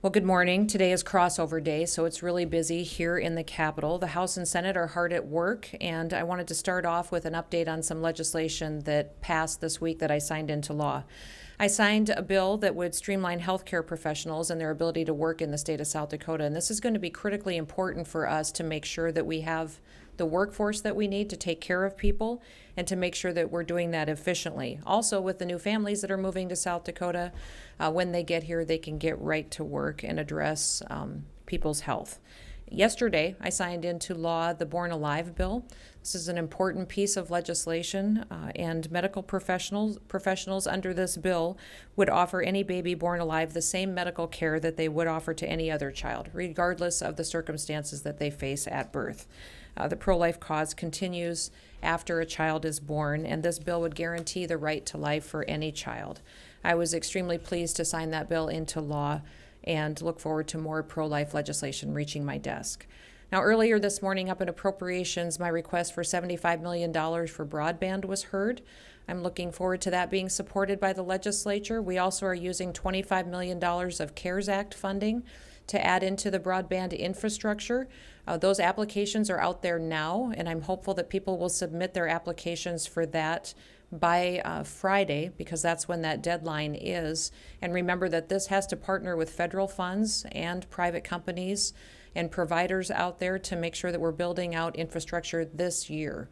Well, good morning. Today is crossover day, so it's really busy here in the Capitol. The House and Senate are hard at work, and I wanted to start off with an update on some legislation that passed this week that I signed into law. I signed a bill that would streamline healthcare professionals and their ability to work in the state of South Dakota, and this is going to be critically important for us to make sure that we have the workforce that we need to take care of people and to make sure that we're doing that efficiently. Also, with the new families that are moving to South Dakota, when they get here, they can get right to work and address people's health. Yesterday, I signed into law the Born Alive bill. This is an important piece of legislation, and medical professionals under this bill would offer any baby born alive the same medical care that they would offer to any other child, regardless of the circumstances that they face at birth. The pro-life cause continues after a child is born, and this bill would guarantee the right to life for any child. I was extremely pleased to sign that bill into law and look forward to more pro-life legislation reaching my desk. Now, earlier this morning up in appropriations, my request for $75 million for broadband was heard. I'm looking forward to that being supported by the legislature. We also are using $25 million of CARES Act funding to add into the broadband infrastructure. Those applications are out there now, and I'm hopeful that people will submit their applications for that by Friday, because that's when that deadline is. And remember that this has to partner with federal funds and private companies and providers out there to make sure that we're building out infrastructure this year.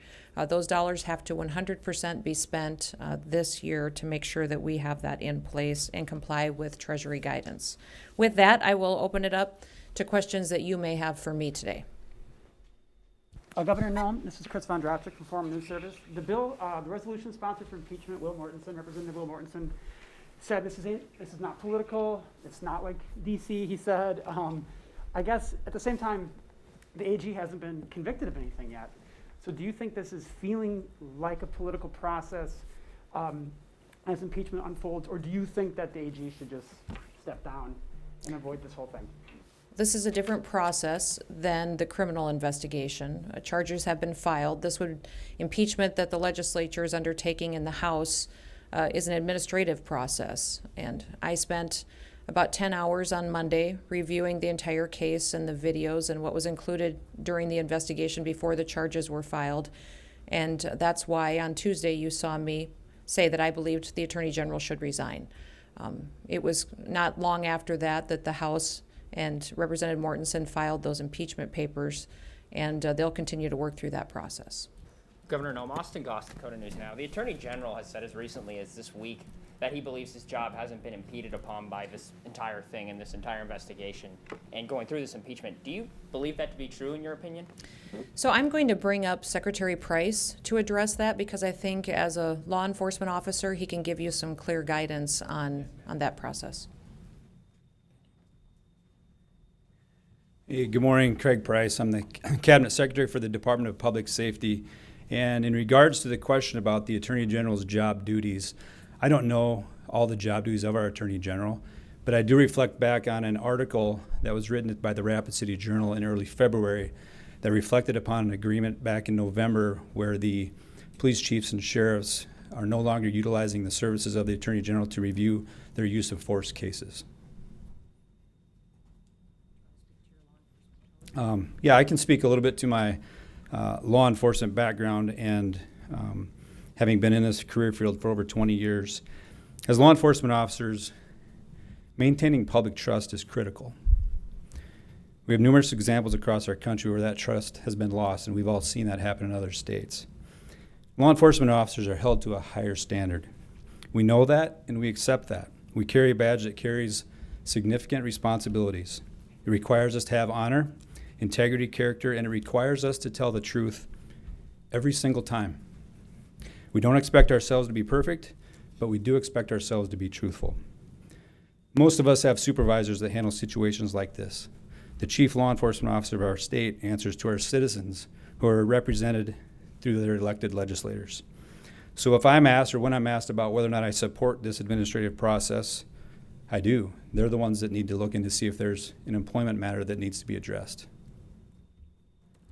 Those dollars have to 100% be spent this year to make sure that we have that in place and comply with Treasury guidance. With that, I will open it up to questions that you may have for me today. Governor Noem, this is Chris Von Dropchik from Forum News Service. The bill, the resolution sponsored for impeachment, Representative Will Mortensen, said this is not political. It's not like DC. He said, I guess at the same time, the AG hasn't been convicted of anything yet. So do you think this is feeling like a political process as impeachment unfolds, or do you think that the AG should just step down and avoid this whole thing? This is a different process than the criminal investigation. Charges have been filed. Impeachment that the legislature is undertaking in the House is an administrative process. And I spent about 10 hours on Monday reviewing the entire case and the videos and what was included during the investigation before the charges were filed. And that's why on Tuesday you saw me say that I believed the Attorney General should resign. It was not long after that that the House and Representative Mortensen filed those impeachment papers, and they'll continue to work through that process. Governor Noem, Austin Goss, Dakota News Now. The Attorney General has said as recently as this week that he believes his job hasn't been impeded upon by this entire thing and this entire investigation and going through this impeachment. Do you believe that to be true in your opinion? So I'm going to bring up Secretary Price to address that, because I think as a law enforcement officer, he can give you some clear guidance on that process. Hey, good morning, Craig Price. I'm the Cabinet Secretary for the Department of Public Safety. And in regards to the question about the Attorney General's job duties, I don't know all the job duties of our Attorney General, but I do reflect back on an article that was written by the Rapid City Journal in early February that reflected upon an agreement back in November where the police chiefs and sheriffs are no longer utilizing the services of the Attorney General to review their use of force cases. I can speak a little bit to my law enforcement background and having been in this career field for over 20 years. As law enforcement officers, maintaining public trust is critical. We have numerous examples across our country where that trust has been lost, and we've all seen that happen in other states. Law enforcement officers are held to a higher standard. We know that, and we accept that. We carry a badge that carries significant responsibilities. It requires us to have honor, integrity, character, and it requires us to tell the truth every single time. We don't expect ourselves to be perfect, but we do expect ourselves to be truthful. Most of us have supervisors that handle situations like this. The chief law enforcement officer of our state answers to our citizens who are represented through their elected legislators. So if I'm asked, or when I'm asked about whether or not I support this administrative process, I do. They're the ones that need to look in to see if there's an employment matter that needs to be addressed.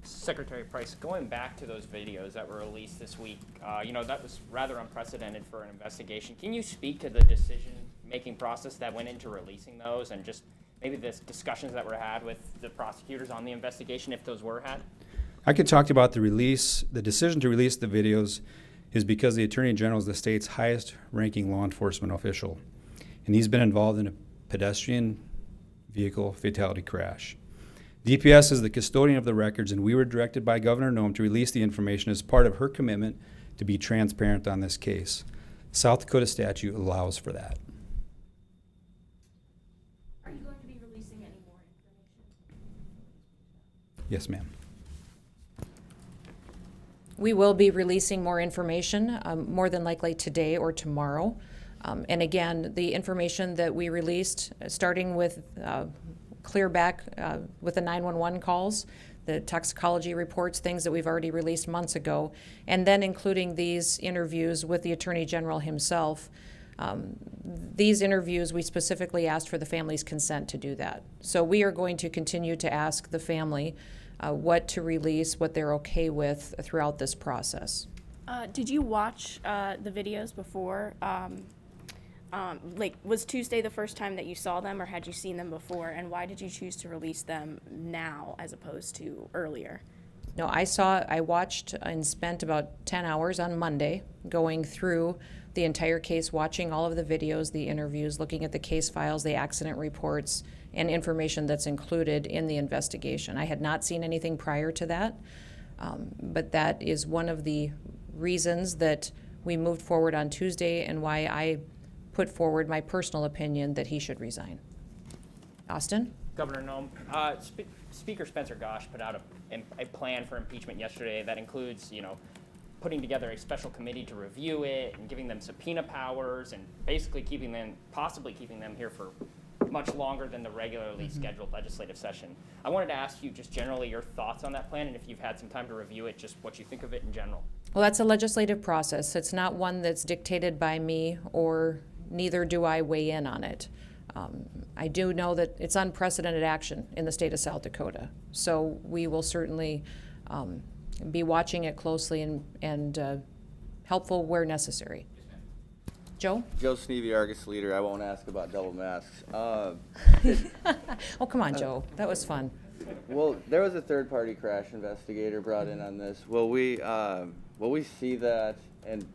Secretary Price, going back to those videos that were released this week, that was rather unprecedented for an investigation. Can you speak to the decision-making process that went into releasing those and just maybe the discussions that were had with the prosecutors on the investigation, if those were had? I could talk about the release. The decision to release the videos is because the Attorney General is the state's highest ranking law enforcement official, and he's been involved in a pedestrian vehicle fatality crash. DPS is the custodian of the records, and we were directed by Governor Noem to release the information as part of her commitment to be transparent on this case. South Dakota statute allows for that. Are you going to be releasing any more information? Yes, ma'am. We will be releasing more information, more than likely today or tomorrow. And again, the information that we released, starting with clear back with the 911 calls, the toxicology reports, things that we've already released months ago, and then including these interviews with the Attorney General himself. These interviews, we specifically asked for the family's consent to do that. So we are going to continue to ask the family what to release, what they're okay with throughout this process. Did you watch the videos before? Like, was Tuesday the first time that you saw them, or had you seen them before? And why did you choose to release them now as opposed to earlier? No, I watched and spent about 10 hours on Monday going through the entire case, watching all of the videos, the interviews, looking at the case files, the accident reports, and information that's included in the investigation. I had not seen anything prior to that, but that is one of the reasons that we moved forward on Tuesday and why I put forward my personal opinion that he should resign. Austin? Governor Noem, Speaker Spencer Gosh put out a plan for impeachment yesterday that includes, putting together a special committee to review it and giving them subpoena powers and basically possibly keeping them here for much longer than the regularly scheduled legislative session. I wanted to ask you just generally your thoughts on that plan, and if you've had some time to review it, just what you think of it in general. Well, that's a legislative process. It's not one that's dictated by me, or neither do I weigh in on it. I do know that it's unprecedented action in the state of South Dakota. So we will certainly be watching it closely and helpful where necessary. Joe? Joe Sneevy, Argus Leader. I won't ask about double masks. Oh, come on, Joe. That was fun. Well, there was a third-party crash investigator brought in on this. Will we see that? And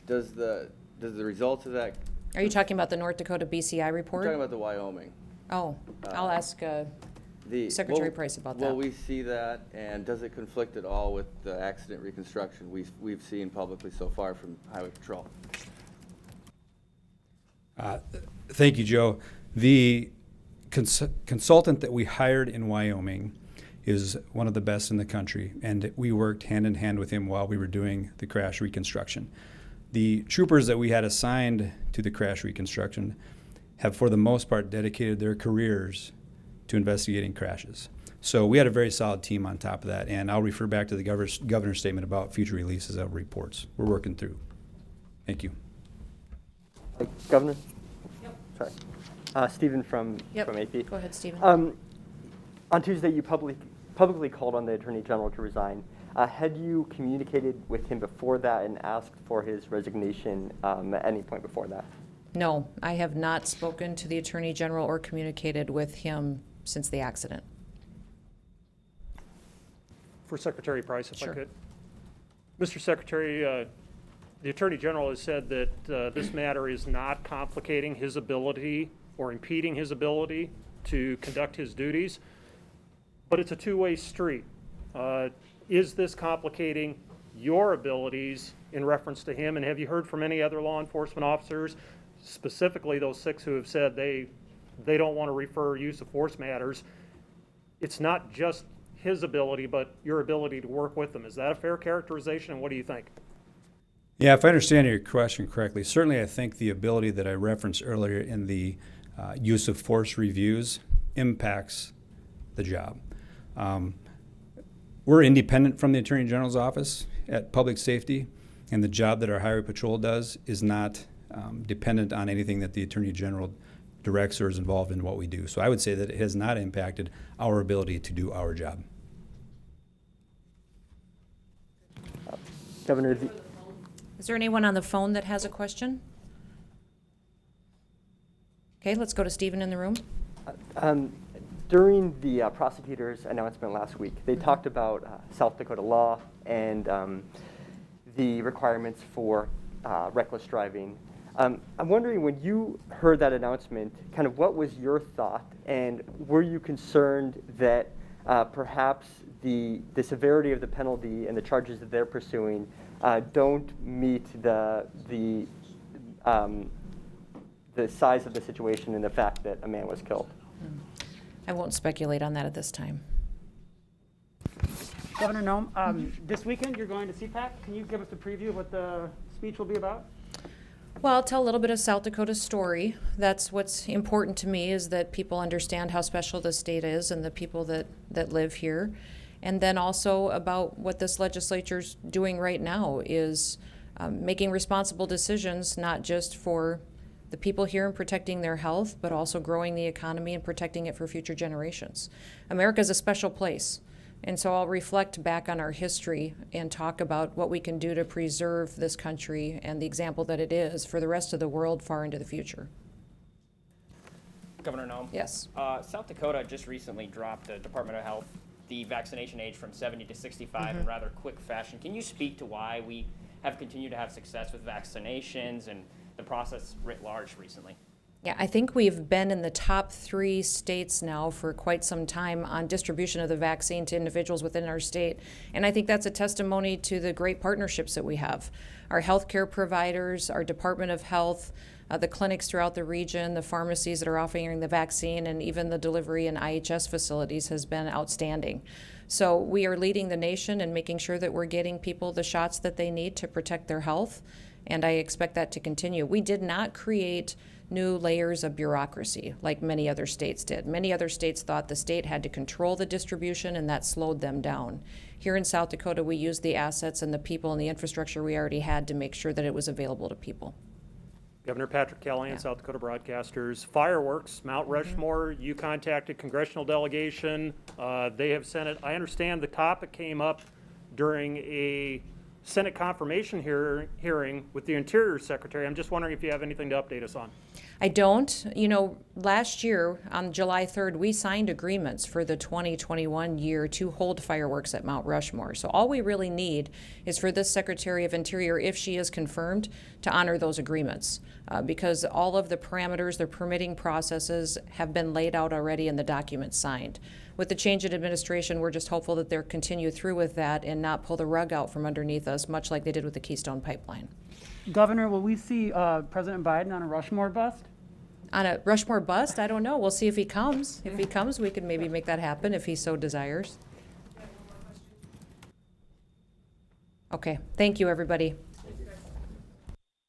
does the results of that? Are you talking about the North Dakota BCI report? I'm talking about the Wyoming. Oh, I'll ask Secretary Price about that. Will we see that? And does it conflict at all with the accident reconstruction we've seen publicly so far from Highway Patrol? Thank you, Joe. The consultant that we hired in Wyoming is one of the best in the country, and we worked hand in hand with him while we were doing the crash reconstruction. The troopers that we had assigned to the crash reconstruction have, for the most part, dedicated their careers to investigating crashes. So we had a very solid team on top of that, and I'll refer back to the governor's statement about future releases of reports. We're working through. Thank you. Governor? Yep. Sorry. Stephen from Yep. AP. Go ahead, Stephen. On Tuesday, you publicly called on the Attorney General to resign. Had you communicated with him before that and asked for his resignation at any point before that? No, I have not spoken to the Attorney General or communicated with him since the accident. For Secretary Price, if Sure. I could. Mr. Secretary, the Attorney General has said that this matter is not complicating his ability or impeding his ability to conduct his duties, but it's a two-way street. Is this complicating your abilities in reference to him, and have you heard from any other law enforcement officers, specifically those 6 who have said they don't want to refer use of force matters? It's not just his ability, but your ability to work with them. Is that a fair characterization, and what do you think? Yeah, if I understand your question correctly, certainly I think the ability that I referenced earlier in the use of force reviews impacts the job. We're independent from the Attorney General's office at Public Safety, and the job that our Highway Patrol does is not dependent on anything that the Attorney General directs or is involved in what we do. So I would say that it has not impacted our ability to do our job. Governor, Is there anyone on the phone that has a question? Okay, let's go to Stephen in the room. During the prosecutor's announcement last week, they talked about South Dakota law and the requirements for reckless driving. I'm wondering, when you heard that announcement, kind of what was your thought, and were you concerned that perhaps the severity of the penalty and the charges that they're pursuing don't meet the size of the situation and the fact that a man was killed? I won't speculate on that at this time. Governor Noem, this weekend you're going to CPAC. Can you give us a preview of what the speech will be about? Well, I'll tell a little bit of South Dakota's story. That's what's important to me, is that people understand how special the state is and the people that live here. And then also about what this legislature's doing right now is making responsible decisions, not just for the people here and protecting their health, but also growing the economy and protecting it for future generations. America's a special place. And so I'll reflect back on our history and talk about what we can do to preserve this country and the example that it is for the rest of the world far into the future. Governor Noem? Yes. South Dakota just recently dropped the Department of Health the vaccination age from 70 to 65 in rather quick fashion. Can you speak to why we have continued to have success with vaccinations and the process writ large recently? Yeah, I think we've been in the top 3 states now for quite some time on distribution of the vaccine to individuals within our state. And I think that's a testimony to the great partnerships that we have. Our healthcare providers, our Department of Health, the clinics throughout the region, the pharmacies that are offering the vaccine, and even the delivery and IHS facilities has been outstanding. So we are leading the nation and making sure that we're getting people the shots that they need to protect their health, and I expect that to continue. We did not create new layers of bureaucracy like many other states did. Many other states thought the state had to control the distribution, and that slowed them down. Here in South Dakota, we used the assets and the people and the infrastructure we already had to make sure that it was available to people. Governor Patrick Callahan, South Dakota Broadcasters. Fireworks, Mount Rushmore, you contacted congressional delegation. They have sent it. I understand the topic came up during a Senate confirmation hearing with the Interior Secretary. I'm just wondering if you have anything to update us on. I don't. You know, last year on July 3rd, we signed agreements for the 2021 year to hold fireworks at Mount Rushmore. So all we really need is for this Secretary of Interior, if she is confirmed, to honor those agreements. Because all of the parameters, the permitting processes have been laid out already in the documents signed. With the change in administration, we're just hopeful that they'll continue through with that and not pull the rug out from underneath us, much like they did with the Keystone Pipeline. Governor, will we see President Biden on a Rushmore bust? On a Rushmore bust, I don't know. We'll see if he comes. If he comes, we can maybe make that happen if he so desires. Okay, thank you, everybody.